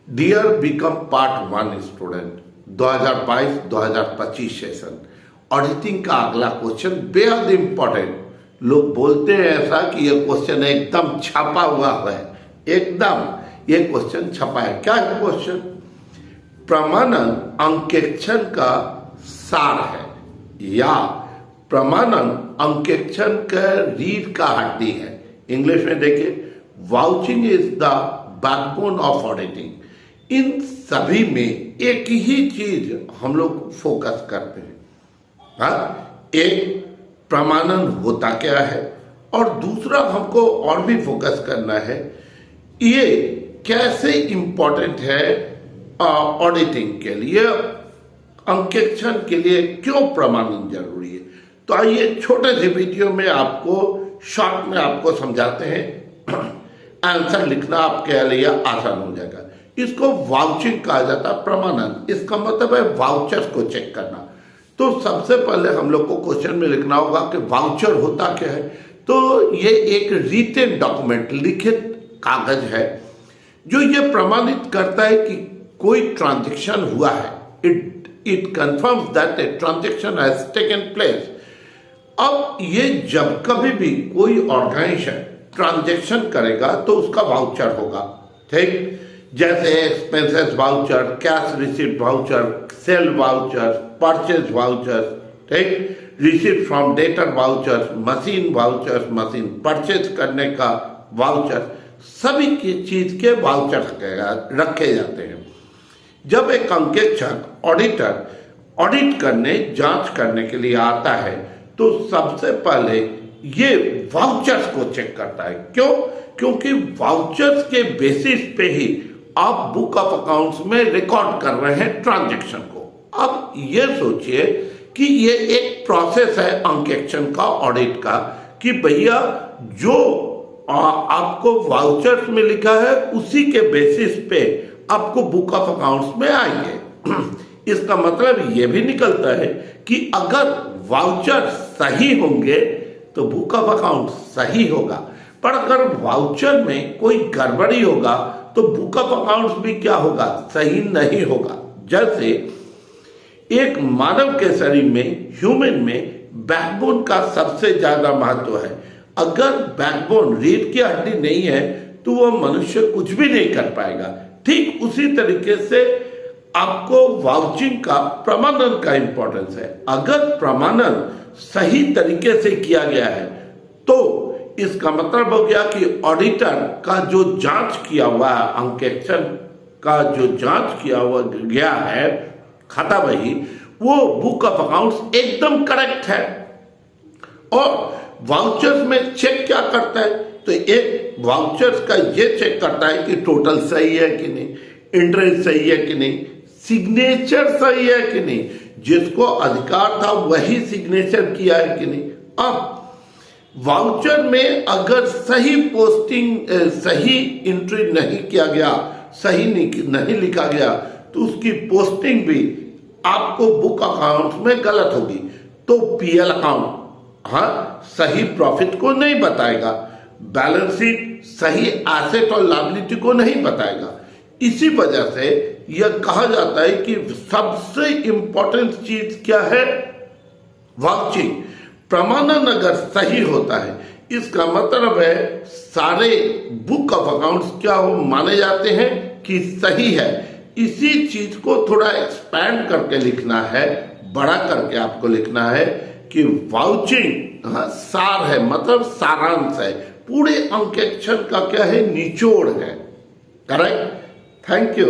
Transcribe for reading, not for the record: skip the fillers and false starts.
Dear BCom part 1 student 2022-2025 session auditing का अगला question बेहद इंपॉर्टेंट। लोग बोलते हैं ऐसा कि ये क्वेश्चन एकदम छपा हुआ है, एकदम ये क्वेश्चन छपा है। क्या है क्वेश्चन? प्रमाणन अंकेक्षण का सार है या प्रमाणन अंकेक्षण का रीढ़ का हड्डी है। इंग्लिश में देखिए, vouching is the backbone of auditing. इन सभी में एक ही चीज हम लोग फोकस करते हैं। एक प्रमाणन होता क्या है और दूसरा हमको और भी फोकस करना है ये कैसे इंपॉर्टेंट है ऑडिटिंग के लिए, अंकेक्षण के लिए क्यों प्रमाणन जरूरी है। तो आइए छोटे से वीडियो में आपको शॉर्ट में आपको समझाते हैं। आंसर लिखना आपके लिए आसान हो जाएगा। इसको वाउचिंग कहा जाता है, प्रमाणन। इसका मतलब है वाउचर्स को चेक करना। तो सबसे पहले हम लोग को क्वेश्चन में लिखना होगा कि वाउचर होता क्या है। तो ये एक रिटेन डॉक्यूमेंट, लिखित कागज है जो ये प्रमाणित करता है कि कोई ट्रांजैक्शन हुआ है। It confirms that a transaction has taken place. अब ये जब कभी भी कोई ऑर्गेनाइजेशन ट्रांजैक्शन करेगा तो उसका वाउचर होगा, ठीक। जैसे expenses voucher, cash receipt voucher, sale voucher, purchase voucher, ठीक, receipt from debtor voucher, machine voucher, machine purchase करने का वाउचर, सभी की चीज के वाउचर रखे जाते हैं। जब एक अंकेक्षक ऑडिटर ऑडिट करने, जांच करने के लिए आता है तो सबसे पहले ये वाउचर्स को चेक करता है। क्यों? क्योंकि वाउचर्स के बेसिस पे ही आप बुक ऑफ अकाउंट्स में रिकॉर्ड कर रहे हैं ट्रांजैक्शन को। अब ये सोचिए कि ये एक प्रोसेस है अंकेक्षण का, ऑडिट का, कि भैया जो आपको वाउचर्स में लिखा है उसी के बेसिस पे आपको बुक ऑफ अकाउंट्स में आएंगे। इसका मतलब ये भी निकलता है कि अगर वाउचर सही होंगे तो बुक ऑफ अकाउंट सही होगा, पर अगर वाउचर में कोई गड़बड़ी होगा तो बुक ऑफ अकाउंट्स भी क्या होगा? सही नहीं होगा। जैसे एक मानव के शरीर में, ह्यूमन में बैकबोन का सबसे ज्यादा महत्व है। अगर बैकबोन, रीढ़ की हड्डी नहीं है तो वह मनुष्य कुछ भी नहीं कर पाएगा। ठीक उसी तरीके से आपको वाउचिंग का, प्रमाणन का इंपॉर्टेंस है। अगर प्रमाणन सही तरीके से किया गया है तो इसका मतलब हो गया कि ऑडिटर का जो जांच किया हुआ है, अंकेक्षण का जो जांच किया हुआ गया है खाता बही, वो बुक ऑफ अकाउंट्स एकदम करेक्ट है। और वाउचर्स में चेक क्या करता है? तो एक वाउचर्स का ये चेक करता है कि टोटल सही है कि नहीं, इंटरेस्ट सही है कि नहीं, सिग्नेचर सही है कि नहीं, जिसको अधिकार था वही सिग्नेचर किया है कि नहीं। अब वाउचर में अगर सही पोस्टिंग, सही एंट्री नहीं किया गया, सही नहीं लिखा गया तो उसकी पोस्टिंग भी आपको बुक अकाउंट में गलत होगी। तो पीएल अकाउंट सही प्रॉफिट को नहीं बताएगा, बैलेंस शीट सही एसेट और लायबिलिटी को नहीं बताएगा। इसी वजह से यह कहा जाता है कि सबसे इंपॉर्टेंट चीज क्या है? वाउचिंग। प्रमाणन अगर सही होता है इसका मतलब है सारे बुक ऑफ अकाउंट्स क्या हो माने जाते हैं कि सही है। इसी चीज को थोड़ा एक्सपैंड करके लिखना है, बड़ा करके आपको लिखना है कि वाउचिंग सार है, मतलब सारांश है, पूरे अंकेक्षण का क्या है, निचोड़ है। करेक्ट? Thank you.